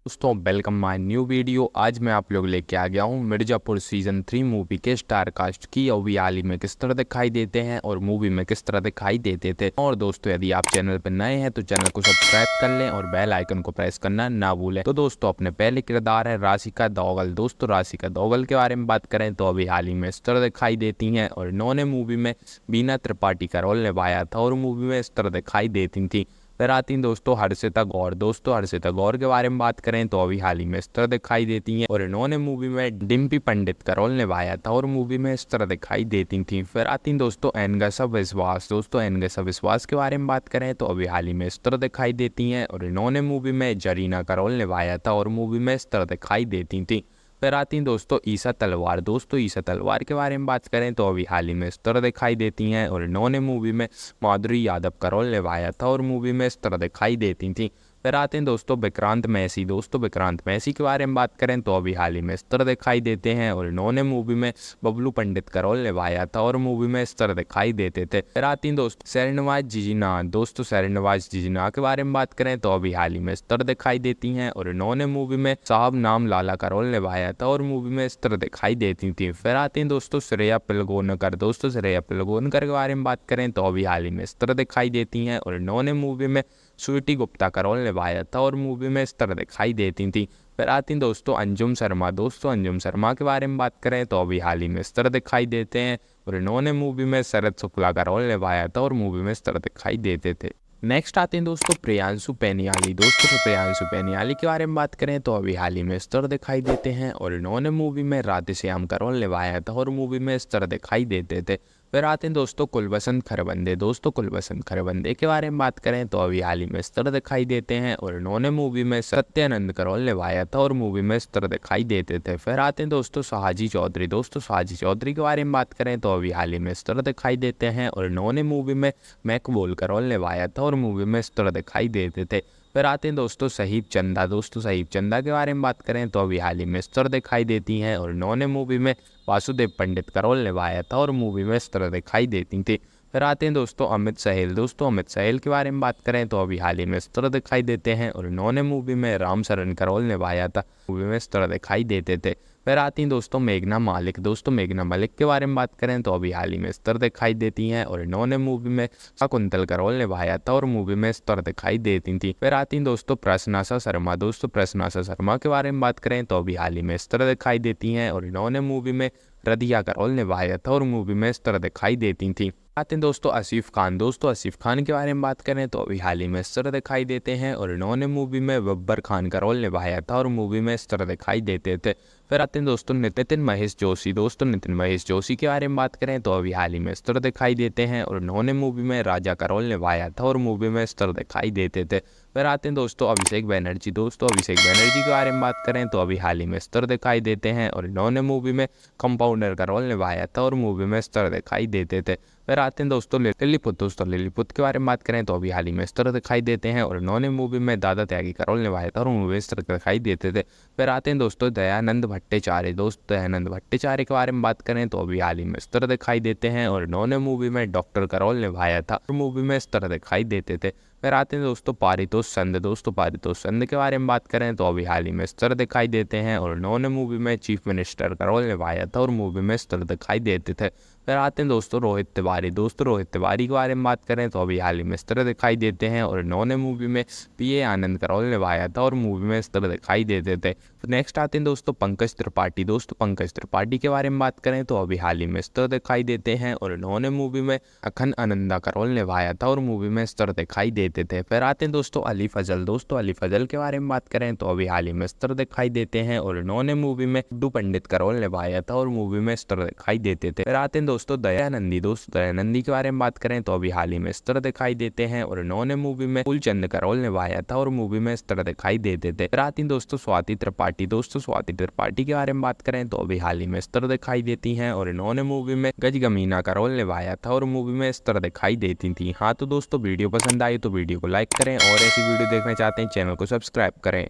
दोस्तों welcome my new video. आज मैं आप लोग लेके आ गया हूँ मिर्जापुर सीजन 3 मूवी के स्टार कास्ट की अभी हाल ही में किस तरह दिखाई देते हैं और मूवी में किस तरह दिखाई देते थे। और दोस्तों यदि आप चैनल पर नए हैं तो चैनल को सब्सक्राइब कर लें और बेल आइकन को प्रेस करना ना भूलें। तो दोस्तों अपने पहले किरदार है राशिका दौगल। दोस्तों राशिका दौगल के बारे में बात करें तो अभी हाल ही में इस तरह दिखाई देती हैं और इन्होंने मूवी में बीना त्रिपाठी का रोल निभाया था और मूवी में इस तरह दिखाई देती थी। फिर आती हैं दोस्तों हर्षिता गौर। दोस्तों हर्षिता गौर के बारे में बात करें तो अभी हाल ही में इस तरह दिखाई देती हैं और इन्होंने मूवी में डिम्पी पंडित का रोल निभाया था और मूवी में इस तरह दिखाई देती थी। फिर आती हैं दोस्तों एनगसा विश्वास। दोस्तों एनगसा विश्वास के बारे में बात करें तो अभी हाल ही में इस तरह दिखाई देती हैं और इन्होंने मूवी में जरीना का रोल निभाया था और मूवी में इस तरह दिखाई देती थी। फिर आती हैं दोस्तों ईशा तलवार। दोस्तों ईशा तलवार के बारे में बात करें तो अभी हाल ही में इस तरह दिखाई देती हैं और इन्होंने मूवी में माधुरी यादव का रोल निभाया था और मूवी में इस तरह दिखाई देती थी। फिर आते हैं दोस्तों विक्रांत मैसी। दोस्तों विक्रांत मैसी के बारे में बात करें तो अभी हाल ही में इस तरह दिखाई देते हैं और इन्होंने मूवी में बबलू पंडित का रोल निभाया था और मूवी में इस तरह दिखाई देते थे। फिर आती हैं दोस्तों शरणवाज जिजिना। दोस्तों शरणवाज जिजिना के बारे में बात करें तो अभी हाल ही में इस तरह दिखाई देती हैं और इन्होंने मूवी में साहब नाम लाला का रोल निभाया था और मूवी में इस तरह दिखाई देती थी। फिर आती हैं दोस्तों श्रेया पिलगोनकर। दोस्तों श्रेया पिलगोनकर के बारे में बात करें तो अभी हाल ही में इस तरह दिखाई देती हैं और इन्होंने मूवी में स्वीटी गुप्ता का रोल निभाया था और मूवी में इस तरह दिखाई देती थी। फिर आती हैं दोस्तों अंजुम शर्मा। दोस्तों अंजुम शर्मा के बारे में बात करें तो अभी हाल ही में इस तरह दिखाई देते हैं और इन्होंने मूवी में शरद शुक्ला का रोल निभाया था और मूवी में इस तरह दिखाई देते थे। नेक्स्ट आते हैं दोस्तों प्रियांशु पेनियाली। दोस्तों प्रियांशु पेनियाली के बारे में बात करें तो अभी हाल ही में इस तरह दिखाई देते हैं और इन्होंने मूवी में राधेश्याम का रोल निभाया था और मूवी में इस तरह दिखाई देते थे। फिर आते हैं दोस्तों कुलवसंत खरबंदे। दोस्तों कुलवसंत खरबंदे के बारे में बात करें तो अभी हाल ही में इस तरह दिखाई देते हैं और इन्होंने मूवी में सत्यानंद का रोल निभाया था और मूवी में इस तरह दिखाई देते थे। फिर आते हैं दोस्तों साहजी चौधरी। दोस्तों साहजी चौधरी के बारे में बात करें तो अभी हाल ही में इस तरह दिखाई देते हैं और इन्होंने मूवी में मैकबोल का रोल निभाया था और मूवी में इस तरह दिखाई देते थे। फिर आते हैं दोस्तों सहीब चंदा। दोस्तों सहीब चंदा के बारे में बात करें तो अभी हाल ही में इस तरह दिखाई देती हैं और इन्होंने मूवी में वासुदेव पंडित का रोल निभाया था और मूवी में इस तरह दिखाई देती थी। फिर आते हैं दोस्तों अमित सहेल। दोस्तों अमित सहेल के बारे में बात करें तो अभी हाल ही में इस तरह दिखाई देते हैं और इन्होंने मूवी में राम शरण का रोल निभाया था, मूवी में इस तरह दिखाई देते थे। फिर आती हैं दोस्तों मेघना मालिक। दोस्तों मेघना मालिक के बारे में बात करें तो अभी हाल ही में इस तरह दिखाई देती हैं और इन्होंने मूवी में शकुंतल का रोल निभाया था और मूवी में इस तरह दिखाई देती थी। फिर आती हैं दोस्तों प्रसन्नासा शर्मा। दोस्तों प्रसन्नासा शर्मा के बारे में बात करें तो अभी हाल ही में इस तरह दिखाई देती हैं और इन्होंने मूवी में रदिया का रोल निभाया था और मूवी में इस तरह दिखाई देती थी। आते हैं दोस्तों आसिफ खान। दोस्तों आसिफ खान के बारे में बात करें तो अभी हाल ही में इस तरह दिखाई देते हैं और इन्होंने मूवी में बब्बर खान का रोल निभाया था और मूवी में इस तरह दिखाई देते थे। फिर आते हैं दोस्तों नितिन महेश जोशी। दोस्तों नितिन महेश जोशी के बारे में बात करें तो अभी हाल ही में इस तरह दिखाई देते हैं और इन्होंने मूवी में राजा का रोल निभाया था और मूवी में इस तरह दिखाई देते थे। फिर आते हैं दोस्तों अभिषेक बनर्जी। दोस्तों अभिषेक बनर्जी के बारे में बात करें तो अभी हाल ही में इस तरह दिखाई देते हैं और इन्होंने मूवी में कंपाउंडर का रोल निभाया था और मूवी में इस तरह दिखाई देते थे। फिर आते हैं दोस्तों लिलीपुत। दोस्तों लिलीपुत के बारे में बात करें तो अभी हाल ही में इस तरह दिखाई देते हैं और इन्होंने मूवी में दादा त्यागी का रोल निभाया था और मूवी में इस तरह दिखाई देते थे। फिर आते हैं दोस्तों दयानंद भट्टाचार्य। दोस्त दयानंद भट्टाचार्य के बारे में बात करें तो अभी हाल ही में इस तरह दिखाई देते हैं और इन्होंने मूवी में डॉक्टर का रोल निभाया था और मूवी में इस तरह दिखाई देते थे। फिर आते हैं दोस्तों पारितोष चंद। दोस्तों पारितोष चंद के बारे में बात करें तो अभी हाल ही में इस तरह दिखाई देते हैं और इन्होंने मूवी में चीफ मिनिस्टर का रोल निभाया था और मूवी में इस तरह दिखाई देते थे। फिर आते हैं दोस्तों रोहित तिवारी। दोस्तों रोहित तिवारी के बारे में बात करें तो अभी हाल ही में इस तरह दिखाई देते हैं और इन्होंने मूवी में पीए आनंद का रोल निभाया था और मूवी में इस तरह दिखाई देते थे। नेक्स्ट आते हैं दोस्तों पंकज त्रिपाठी। दोस्तों पंकज त्रिपाठी के बारे में बात करें तो अभी हाल ही में इस तरह दिखाई देते हैं और इन्होंने मूवी में अखन आनंदा का रोल निभाया था और मूवी में इस तरह दिखाई देते थे। फिर आते हैं दोस्तों अली फजल। दोस्तों अली फजल के बारे में बात करें तो अभी हाल ही में इस तरह दिखाई देते हैं और इन्होंने मूवी में गुड्डू पंडित का रोल निभाया था और मूवी में इस तरह दिखाई देते थे। फिर आते हैं दोस्तों दयानंदी। दोस्तों दयानंदी के बारे में बात करें तो अभी हाल ही में इस तरह दिखाई देते हैं और इन्होंने मूवी में फूलचंद का रोल निभाया था और मूवी में इस तरह दिखाई देते थे। फिर आती हैं दोस्तों स्वाति त्रिपाठी। दोस्तों स्वाति त्रिपाठी के बारे में बात करें तो अभी हाल ही में इस तरह दिखाई देती हैं और इन्होंने मूवी में गजगमीना का रोल निभाया था और मूवी में इस तरह दिखाई देती थी। हाँ तो दोस्तों वीडियो पसंद आई तो वीडियो को लाइक करें और ऐसी वीडियो देखना चाहते हैं चैनल को सब्सक्राइब करें।